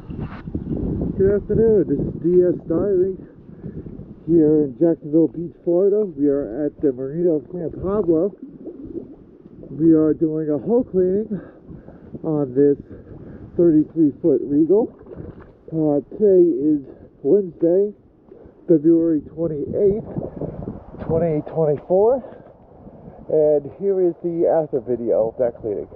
Good afternoon, this is DS Diving here in Jacksonville Beach, Florida. We are at the Marina of San Pablo. We are doing a hull cleaning on this 33-foot Regal. Today is Wednesday, February 28th, 2024, and here is the after video of that cleaning.